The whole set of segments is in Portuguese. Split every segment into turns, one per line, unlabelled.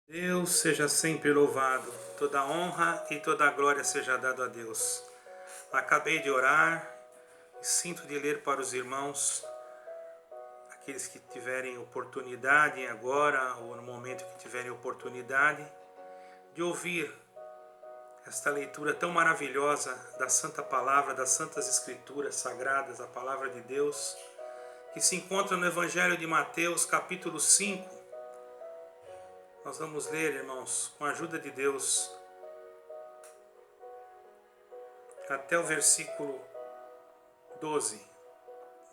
Deus seja sempre louvado, toda honra e toda glória seja dado a Deus. Acabei de orar e sinto de ler para os irmãos, aqueles que tiverem oportunidade agora ou no momento que tiverem oportunidade, de ouvir esta leitura tão maravilhosa da Santa Palavra, das Santas Escrituras Sagradas, a Palavra de Deus, que se encontra no Evangelho de Mateus, capítulo 5. Nós vamos ler, irmãos, com a ajuda de Deus, até o versículo 12,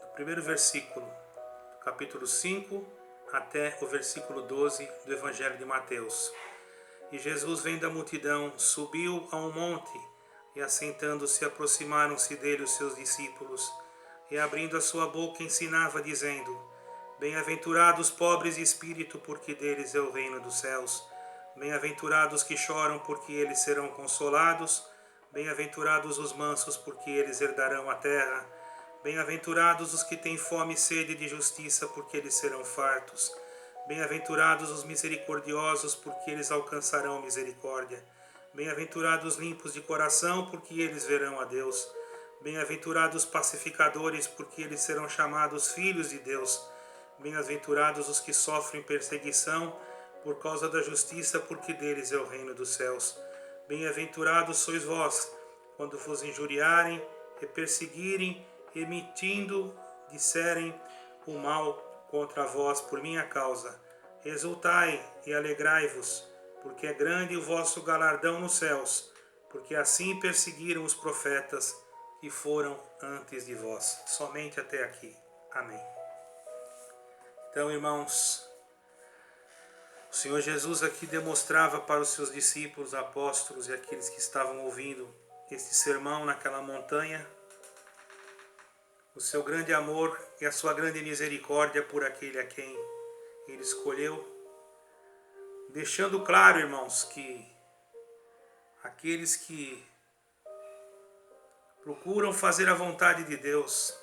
do primeiro versículo do capítulo 5 até o versículo 12 do Evangelho de Mateus. E Jesus, vendo a multidão, subiu a um monte, e assentando-se, aproximaram-se dele os seus discípulos, e abrindo a sua boca ensinava, dizendo: Bem-aventurados os pobres de espírito, porque deles é o reino dos céus. Bem-aventurados os que choram, porque eles serão consolados. Bem-aventurados os mansos, porque eles herdarão a terra. Bem-aventurados os que têm fome e sede de justiça, porque eles serão fartos. Bem-aventurados os misericordiosos, porque eles alcançarão misericórdia. Bem-aventurados os limpos de coração, porque eles verão a Deus. Bem-aventurados os pacificadores, porque eles serão chamados filhos de Deus. Bem-aventurados os que sofrem perseguição por causa da justiça, porque deles é o reino dos céus. Bem-aventurados sois vós, quando vos injuriarem e perseguirem, e mentindo disserem o mal contra vós por minha causa. Exultai e alegrai-vos, porque é grande o vosso galardão nos céus, porque assim perseguiram os profetas que foram antes de vós. Somente até aqui. Amém. Então, irmãos, o Senhor Jesus aqui demonstrava para os seus discípulos, apóstolos e aqueles que estavam ouvindo este sermão naquela montanha, o seu grande amor e a sua grande misericórdia por aquele a quem ele escolheu, deixando claro, irmãos, que aqueles que procuram fazer a vontade de Deus,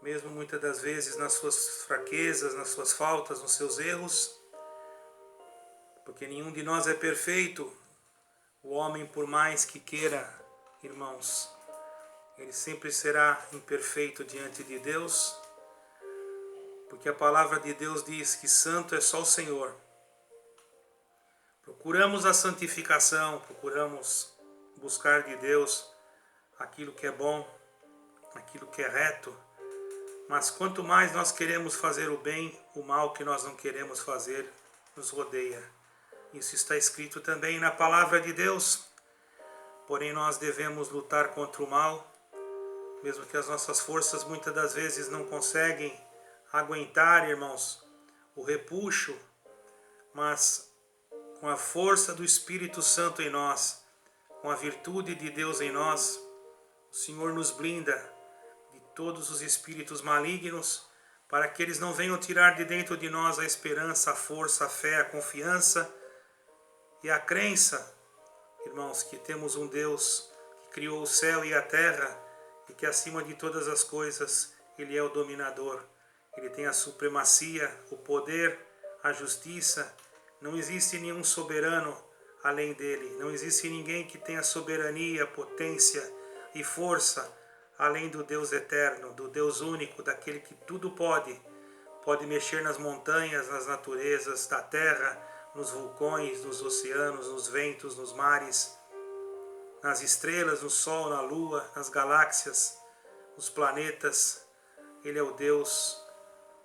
mesmo muitas das vezes nas suas fraquezas, nas suas faltas, nos seus erros, porque nenhum de nós é perfeito. O homem, por mais que queira, irmãos, ele sempre será imperfeito diante de Deus, porque a palavra de Deus diz que santo é só o Senhor. Procuramos a santificação, procuramos buscar de Deus aquilo que é bom, aquilo que é reto, mas quanto mais nós queremos fazer o bem, o mal que nós não queremos fazer nos rodeia. Isso está escrito também na palavra de Deus. Porém, nós devemos lutar contra o mal, mesmo que as nossas forças muitas das vezes não conseguem aguentar, irmãos, o repuxo, mas com a força do Espírito Santo em nós, com a virtude de Deus em nós, o Senhor nos blinda de todos os espíritos malignos, para que eles não venham tirar de dentro de nós a esperança, a força, a fé, a confiança e a crença, irmãos, que temos um Deus que criou o céu e a terra e que acima de todas as coisas Ele é o dominador. Ele tem a supremacia, o poder, a justiça. Não existe nenhum soberano além dele. Não existe ninguém que tenha soberania, potência e força além do Deus eterno, do Deus único, daquele que tudo pode. Pode mexer nas montanhas, nas naturezas da terra, nos vulcões, nos oceanos, nos ventos, nos mares, nas estrelas, no sol, na lua, nas galáxias, nos planetas. Ele é o Deus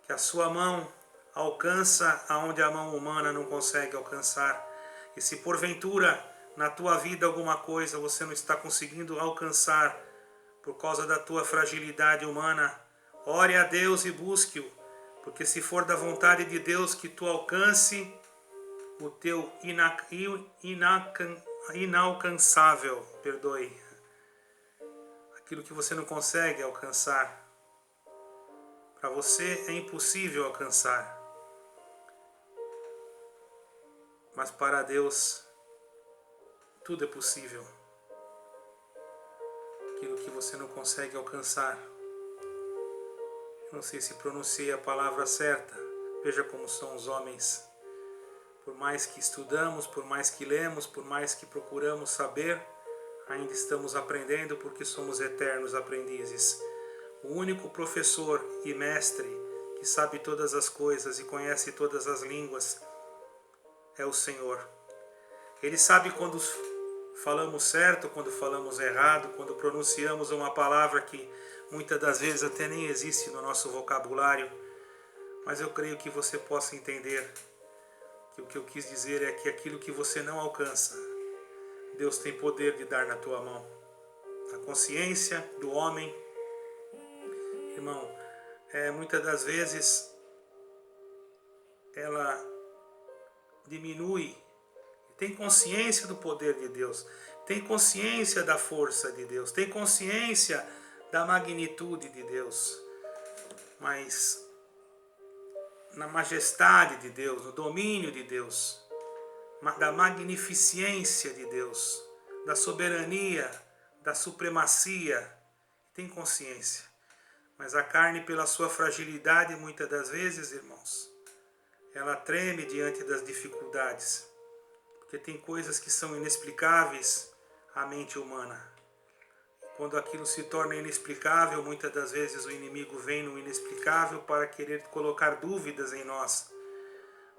que a sua mão alcança aonde a mão humana não consegue alcançar. E se porventura na tua vida alguma coisa você não está conseguindo alcançar por causa da tua fragilidade humana, ore a Deus e busque-o, porque se for da vontade de Deus que tu alcance o teu inalcançável, aquilo que você não consegue alcançar, para você é impossível alcançar, mas para Deus tudo é possível. Aquilo que você não consegue alcançar, não sei se pronunciei a palavra certa, veja como são os homens, Por mais que estudamos, por mais que lemos, por mais que procuramos saber, ainda estamos aprendendo porque somos eternos aprendizes. O único professor e mestre que sabe todas as coisas e conhece todas as línguas é o Senhor. Ele sabe quando falamos certo, quando falamos errado, quando pronunciamos uma palavra que muitas das vezes até nem existe no nosso vocabulário. Mas eu creio que você possa entender que o que eu quis dizer é que aquilo que você não alcança, Deus tem poder de dar na tua mão. A consciência do homem, irmão, muitas das vezes ela diminui. Tem consciência do poder de Deus, tem consciência da força de Deus, tem consciência da magnitude de Deus, mas na majestade de Deus, no domínio de Deus, da magnificência de Deus, da soberania, da supremacia, tem consciência. Mas a carne, pela sua fragilidade, muitas das vezes, irmãos, ela treme diante das dificuldades, porque tem coisas que são inexplicáveis à mente humana. Quando aquilo se torna inexplicável, muitas das vezes o inimigo vem no inexplicável para querer colocar dúvidas em nós.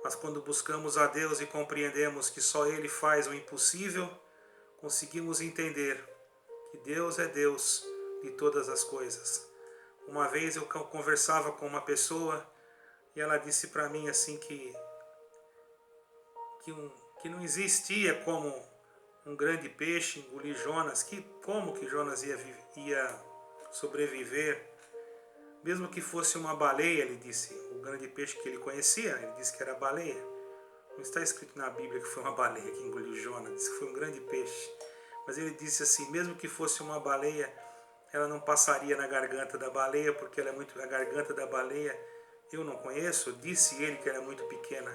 Mas quando buscamos a Deus e compreendemos que só Ele faz o impossível, conseguimos entender que Deus é Deus de todas as coisas. Uma vez eu conversava com uma pessoa e ela disse para mim assim que não existia como um grande peixe engolir Jonas, como que Jonas ia sobreviver, mesmo que fosse uma baleia, ele disse, o grande peixe que ele conhecia, ele disse que era baleia. Não está escrito na Bíblia que foi uma baleia que engoliu Jonas, disse que foi um grande peixe. Mas ele disse assim, mesmo que fosse uma baleia, ela não passaria na garganta da baleia, porque ela é muito, a garganta da baleia eu não conheço, disse ele que era muito pequena.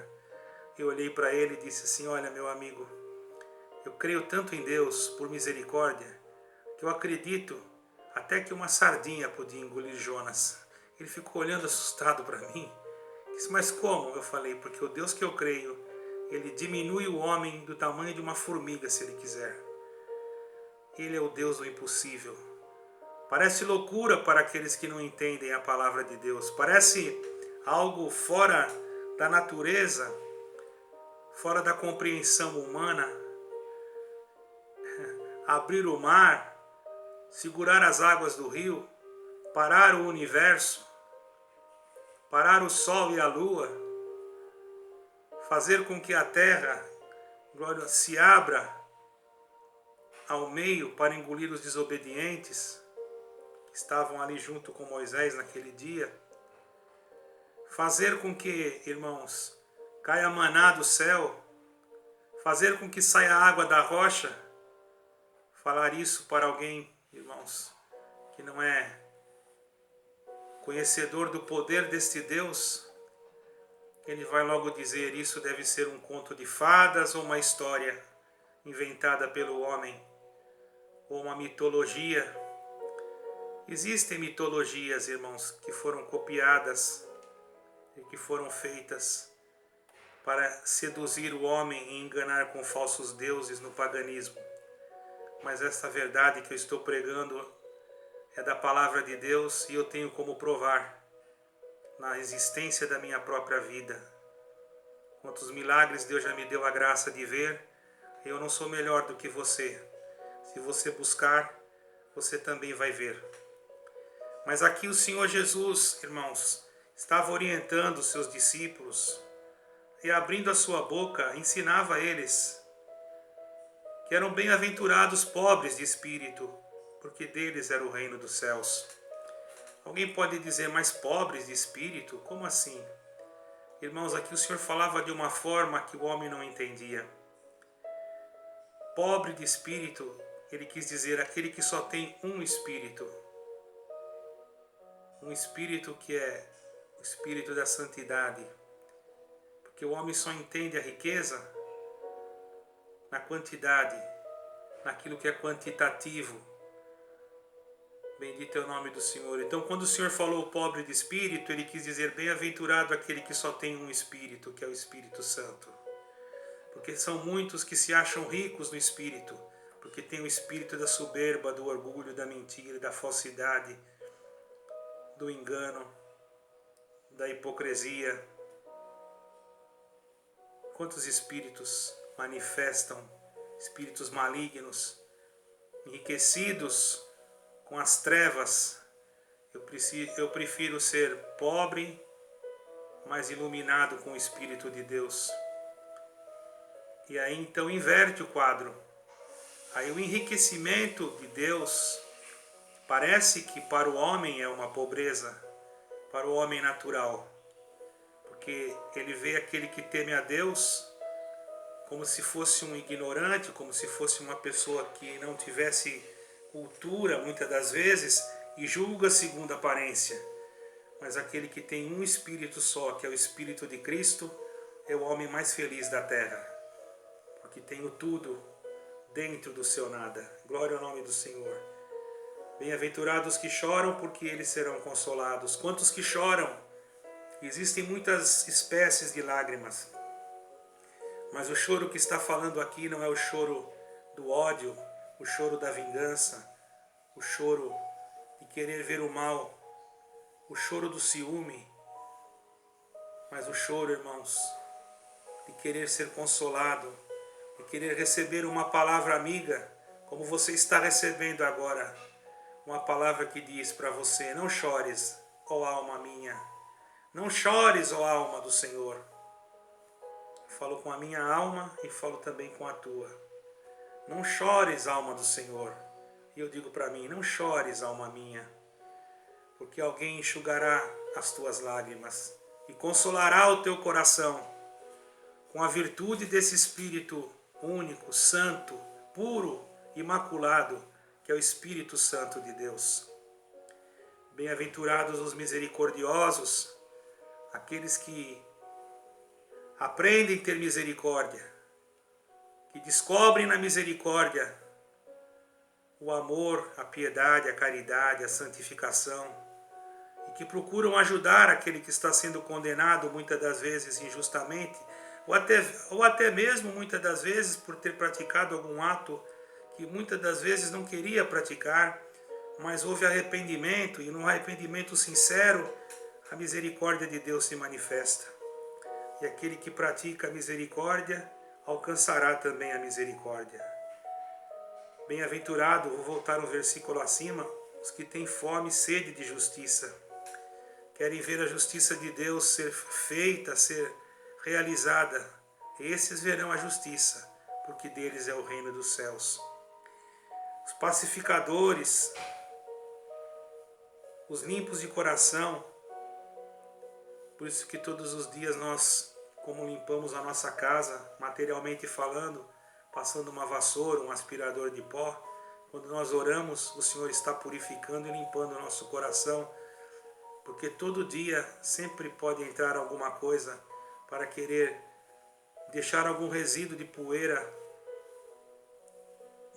Eu olhei para ele e disse assim, olha meu amigo, eu creio tanto em Deus, por misericórdia, que eu acredito até que uma sardinha podia engolir Jonas. Ele ficou olhando assustado para mim. Disse, mas como? Eu falei, porque o Deus que eu creio, Ele diminui o homem do tamanho de uma formiga, se Ele quiser. Ele é o Deus do impossível. Parece loucura para aqueles que não entendem a palavra de Deus. Parece algo fora da natureza, fora da compreensão humana. Abrir o mar, segurar as águas do rio, parar o universo, parar o sol e a lua, fazer com que a terra se abra ao meio para engolir os desobedientes que estavam ali junto com Moisés naquele dia, fazer com que, irmãos, caia maná do céu, fazer com que saia água da rocha. Falar isso para alguém, irmãos, que não é conhecedor do poder deste Deus, ele vai logo dizer, isso deve ser um conto de fadas ou uma história inventada pelo homem, ou uma mitologia. Existem mitologias, irmãos, que foram copiadas e que foram feitas para seduzir o homem e enganar com falsos deuses no paganismo. Mas essa verdade que eu estou pregando é da palavra de Deus e eu tenho como provar na existência da minha própria vida. Quantos milagres Deus já me deu a graça de ver, eu não sou melhor do que você. Se você buscar, você também vai ver. Mas aqui o Senhor Jesus, irmãos, estava orientando os seus discípulos e abrindo a sua boca, ensinava a eles que eram bem-aventurados pobres de espírito, porque deles era o reino dos céus. Alguém pode dizer, mas pobres de espírito? Como assim? Irmãos, aqui o Senhor falava de uma forma que o homem não entendia. Pobre de espírito, ele quis dizer aquele que só tem um espírito. Um espírito que é o espírito da santidade. Porque o homem só entende a riqueza na quantidade, naquilo que é quantitativo. Bendito é o nome do Senhor. Então, quando o Senhor falou pobre de espírito, Ele quis dizer bem-aventurado aquele que só tem um espírito, que é o Espírito Santo. porque são muitos que se acham ricos no espírito, porque tem o espírito da soberba, do orgulho, da mentira, da falsidade, do engano, da hipocrisia. Quantos espíritos manifestam, espíritos malignos, enriquecidos com as trevas. Eu prefiro ser pobre, mas iluminado com o Espírito de Deus. E aí então inverte o quadro. Aí o enriquecimento de Deus parece que para o homem é uma pobreza, para o homem natural. Porque ele vê aquele que teme a Deus como se fosse um ignorante, como se fosse uma pessoa que não tivesse cultura, muitas das vezes, e julga segundo a aparência. Mas aquele que tem um Espírito só, que é o Espírito de Cristo, é o homem mais feliz da terra, porque tem o tudo dentro do seu nada. Glória ao nome do Senhor. Bem-aventurados que choram, porque eles serão consolados. Quantos que choram? Existem muitas espécies de lágrimas, mas o choro que está falando aqui não é o choro do ódio, o choro da vingança, o choro de querer ver o mal, o choro do ciúme, mas o choro, irmãos, de querer ser consolado, de querer receber uma palavra amiga, como você está recebendo agora, uma palavra que diz para você: não chores, ó alma minha, não chores, ó alma do Senhor. Falo com a minha alma e falo também com a tua. Não chores, alma do Senhor. E eu digo para mim: não chores, alma minha, porque alguém enxugará as tuas lágrimas e consolará o teu coração com a virtude desse Espírito único, santo, puro, imaculado, que é o Espírito Santo de Deus. Bem-aventurados os misericordiosos, aqueles que aprendem a ter misericórdia, que descobrem na misericórdia o amor, a piedade, a caridade, a santificação, e que procuram ajudar aquele que está sendo condenado muitas das vezes injustamente, ou até mesmo muitas das vezes por ter praticado algum ato que muitas das vezes não queria praticar, mas houve arrependimento, e no arrependimento sincero a misericórdia de Deus se manifesta. E aquele que pratica a misericórdia alcançará também a misericórdia. Bem-aventurado, vou voltar um versículo acima, os que têm fome e sede de justiça. Querem ver a justiça de Deus ser feita, ser realizada. Esses verão a justiça, porque deles é o reino dos céus. Os pacificadores, os limpos de coração. Por isso que todos os dias nós, como limpamos a nossa casa, materialmente falando, passando uma vassoura, um aspirador de pó, quando nós oramos, o Senhor está purificando e limpando o nosso coração, porque todo dia sempre pode entrar alguma coisa para querer deixar algum resíduo de poeira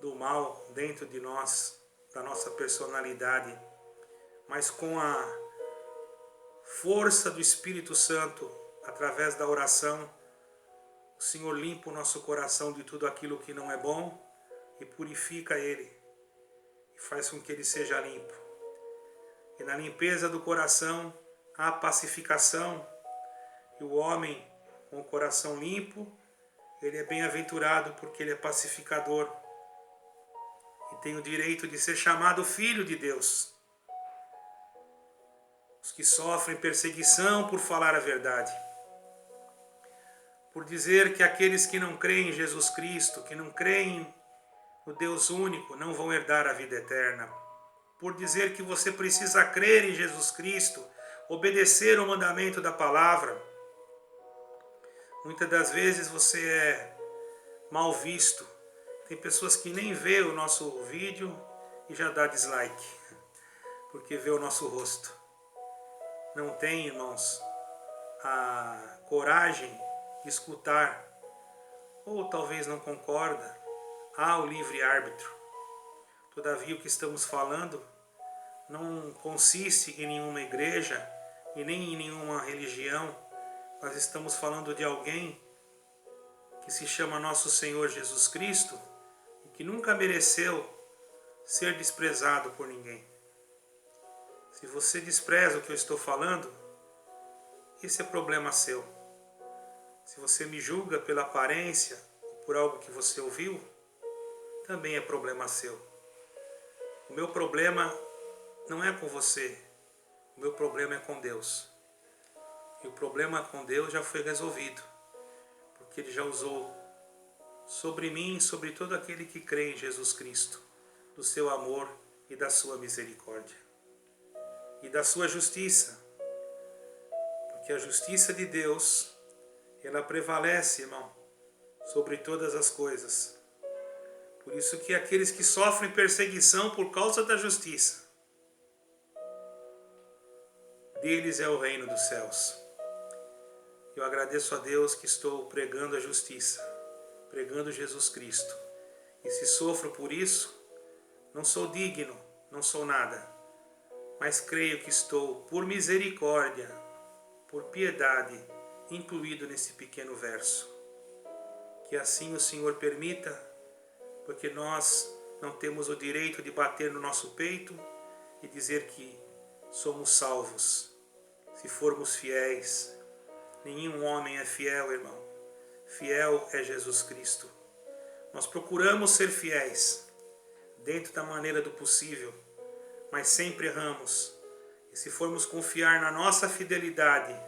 do mal dentro de nós, da nossa personalidade, mas com a força do Espírito Santo, através da oração, o Senhor limpa o nosso coração de tudo aquilo que não é bom e purifica ele e faz com que ele seja limpo. E na limpeza do coração há pacificação, e o homem com o coração limpo, ele é bem-aventurado porque ele é pacificador e tem o direito de ser chamado filho de Deus. Os que sofrem perseguição por falar a verdade, por dizer que aqueles que não creem em Jesus Cristo, que não creem no Deus único, não vão herdar a vida eterna, por dizer que você precisa crer em Jesus Cristo, obedecer o mandamento da palavra. Muitas das vezes você é mal visto. Tem pessoas que nem vê o nosso vídeo e já dá dislike, porque vê o nosso rosto. Não tem, irmãos, a coragem de escutar, ou talvez não concorda. Há o livre-árbitro. Todavia, o que estamos falando não consiste em nenhuma igreja e nem em nenhuma religião. Nós estamos falando de alguém que se chama nosso Senhor Jesus Cristo e que nunca mereceu ser desprezado por ninguém. Se você despreza o que eu estou falando, esse é problema seu. Se você me julga pela aparência ou por algo que você ouviu, também é problema seu. O meu problema não é com você, o meu problema é com Deus. E o problema com Deus já foi resolvido, porque Ele já usou sobre mim e sobre todo aquele que crê em Jesus Cristo, do seu amor e da sua misericórdia. E da sua justiça, porque a justiça de Deus, ela prevalece, irmão, sobre todas as coisas. Por isso que aqueles que sofrem perseguição por causa da justiça, deles é o reino dos céus. Eu agradeço a Deus que estou pregando a justiça, pregando Jesus Cristo. E se sofro por isso, não sou digno, não sou nada. Mas creio que estou, por misericórdia, por piedade, incluído nesse pequeno verso. Que assim o Senhor permita, porque nós não temos o direito de bater no nosso peito e dizer que somos salvos, se formos fiéis. Nenhum homem é fiel, irmão. Fiel é Jesus Cristo. Nós procuramos ser fiéis, dentro da maneira do possível, mas sempre erramos. E se formos confiar na nossa fidelidade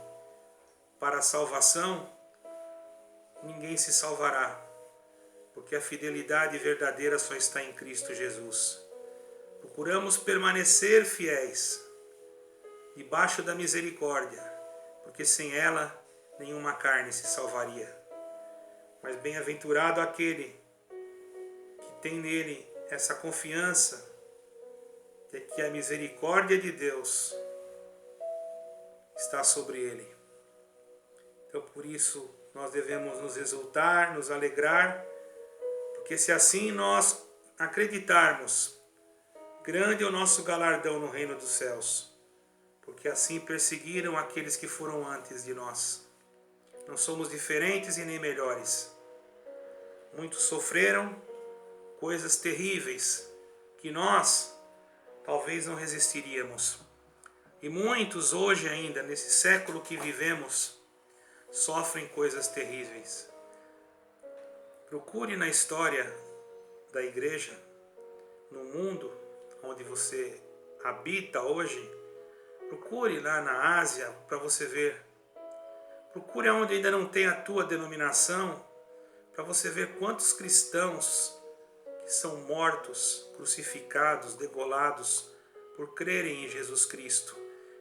para a salvação, ninguém se salvará, porque a fidelidade verdadeira só está em Cristo Jesus. Procuramos permanecer fiéis, debaixo da misericórdia, porque sem ela nenhuma carne se salvaria. Mas bem-aventurado aquele que tem nele essa confiança de que a misericórdia de Deus está sobre ele. Então por isso nós devemos nos exultar, nos alegrar, porque se assim nós acreditarmos, grande é o nosso galardão no reino dos céus, porque assim perseguiram aqueles que foram antes de nós. Não somos diferentes e nem melhores. Muitos sofreram coisas terríveis que nós talvez não resistiríamos. E muitos hoje ainda, nesse século que vivemos, sofrem coisas terríveis. Procure na história da igreja, no mundo onde você habita hoje, procure lá na Ásia para você ver. Procure onde ainda não tem a tua denominação, para você ver quantos cristãos que são mortos, crucificados, degolados, por crerem em Jesus Cristo.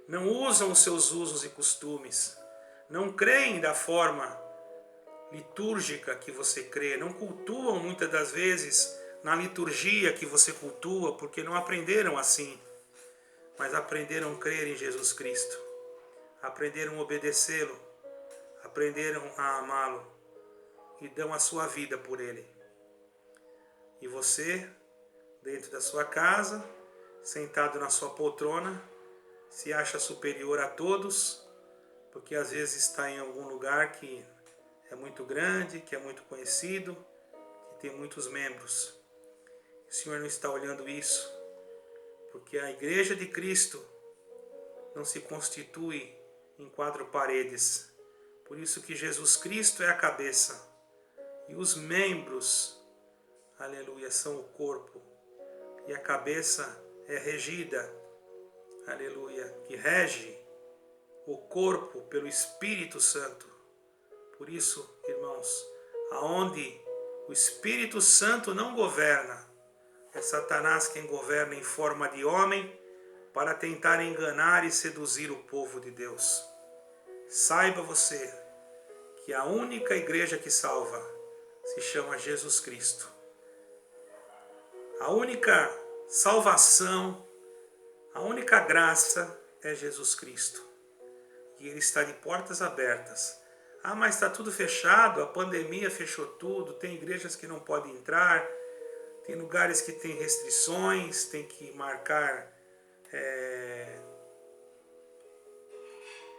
Não usam os seus usos e costumes, não creem da forma litúrgica que você crê, não cultuam muitas das vezes na liturgia que você cultua, porque não aprenderam assim, mas aprenderam a crer em Jesus Cristo, aprenderam a obedecê-lo, aprenderam a amá-lo e dão a sua vida por ele. E você, dentro da sua casa, sentado na sua poltrona, se acha superior a todos, porque às vezes está em algum lugar que é muito grande, que é muito conhecido, que tem muitos membros. O Senhor não está olhando isso, porque a igreja de Cristo não se constitui em 4 paredes. Por isso que Jesus Cristo é a cabeça e os membros, aleluia, são o corpo. E a cabeça é regida, aleluia, que rege o corpo pelo Espírito Santo. Por isso, irmãos, aonde o Espírito Santo não governa, é Satanás quem governa em forma de homem para tentar enganar e seduzir o povo de Deus. Saiba você que a única igreja que salva se chama Jesus Cristo. A única salvação, a única graça é Jesus Cristo. E Ele está de portas abertas. Ah, mas está tudo fechado, a pandemia fechou tudo, tem igrejas que não podem entrar, tem lugares que tem restrições, tem que marcar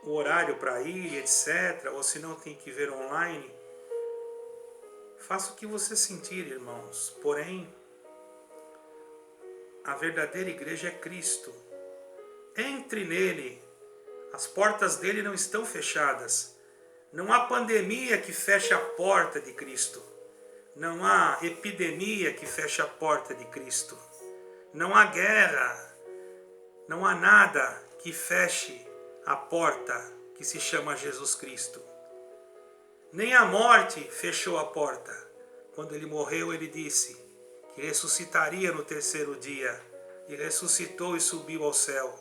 o horário para ir, etc. Ou se não, tem que ver online. Faça o que você sentir, irmãos. Porém, a verdadeira igreja é Cristo. Entre nele. As portas dele não estão fechadas. Não há pandemia que feche a porta de Cristo. Não há epidemia que feche a porta de Cristo. Não há guerra. Não há nada que feche a porta que se chama Jesus Cristo. Nem a morte fechou a porta. Quando ele morreu, ele disse que ressuscitaria no terceiro dia. E ressuscitou e subiu ao céu.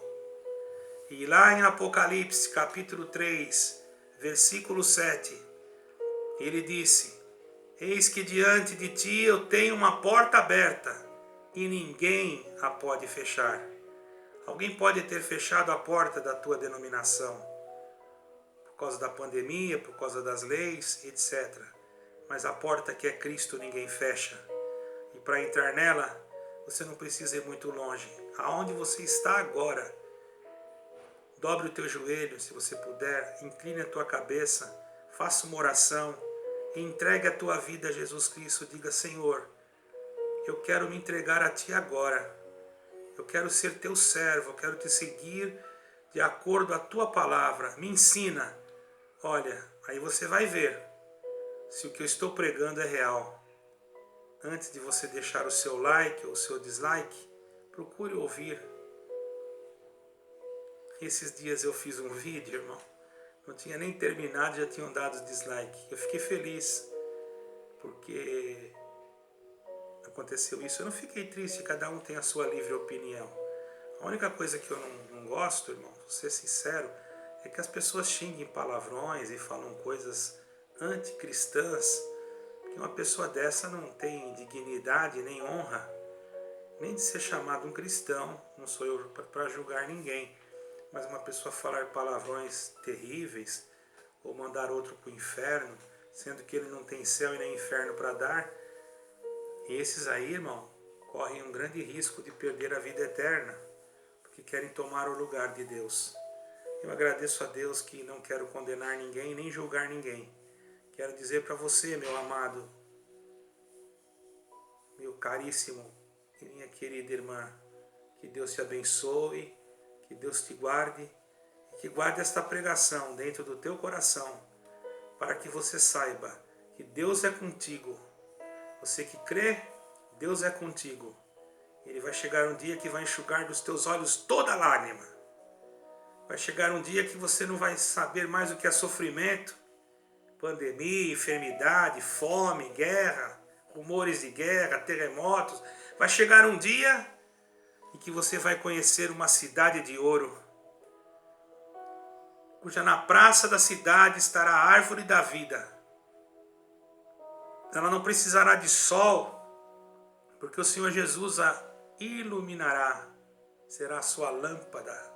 E lá em Apocalipse, capítulo 3, versículo 7, ele disse: eis que diante de ti eu tenho uma porta aberta, e ninguém a pode fechar. Alguém pode ter fechado a porta da tua denominação, por causa da pandemia, por causa das leis, etc. Mas a porta que é Cristo ninguém fecha. E para entrar nela, você não precisa ir muito longe. Aonde você está agora, dobre o teu joelho, se você puder, incline a tua cabeça, faça uma oração e entregue a tua vida a Jesus Cristo. Diga: Senhor, eu quero me entregar a Ti agora. Eu quero ser Teu servo, eu quero Te seguir de acordo à Tua palavra. Me ensina. Olha, aí você vai ver se o que eu estou pregando é real. Antes de você deixar o seu like ou o seu dislike, procure ouvir. Esses dias eu fiz um vídeo, irmão, não tinha nem terminado, já tinham dado dislike. Eu fiquei feliz, porque aconteceu isso. Eu não fiquei triste, cada um tem a sua livre opinião. A única coisa que eu não gosto, irmão, vou ser sincero, é que as pessoas xinguem palavrões e falam coisas anticristãs, que uma pessoa dessa não tem dignidade nem honra, nem de ser chamado um cristão. Não sou eu para julgar ninguém. Mas uma pessoa falar palavrões terríveis, ou mandar outro para o inferno, sendo que ele não tem céu e nem inferno para dar, esses aí, irmão, correm um grande risco de perder a vida eterna, porque querem tomar o lugar de Deus. Eu agradeço a Deus que não quero condenar ninguém, nem julgar ninguém. Quero dizer para você, meu amado, meu caríssimo e minha querida irmã, que Deus te abençoe, que Deus te guarde, e que guarde esta pregação dentro do teu coração, para que você saiba que Deus é contigo. Você que crê, Deus é contigo. Ele vai chegar um dia que vai enxugar dos teus olhos toda lágrima. Vai chegar um dia que você não vai saber mais o que é sofrimento, pandemia, enfermidade, fome, guerra, rumores de guerra, terremotos. Vai chegar um dia em que você vai conhecer uma cidade de ouro, cuja na praça da cidade estará a árvore da vida. Ela não precisará de sol, porque o Senhor Jesus a iluminará, será a sua lâmpada.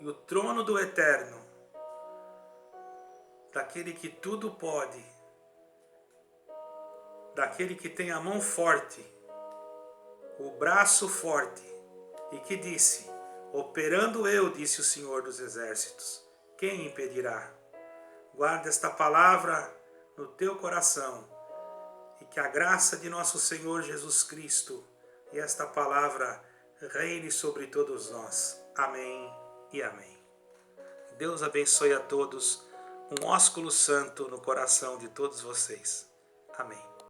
E o trono do Eterno, daquele que tudo pode, daquele que tem a mão forte, o braço forte, e que disse: operando eu, disse o Senhor dos Exércitos, quem impedirá? Guarda esta palavra no teu coração, e que a graça de nosso Senhor Jesus Cristo e esta palavra reine sobre todos nós. Amém e amém. Deus abençoe a todos, um ósculo santo no coração de todos vocês. Amém.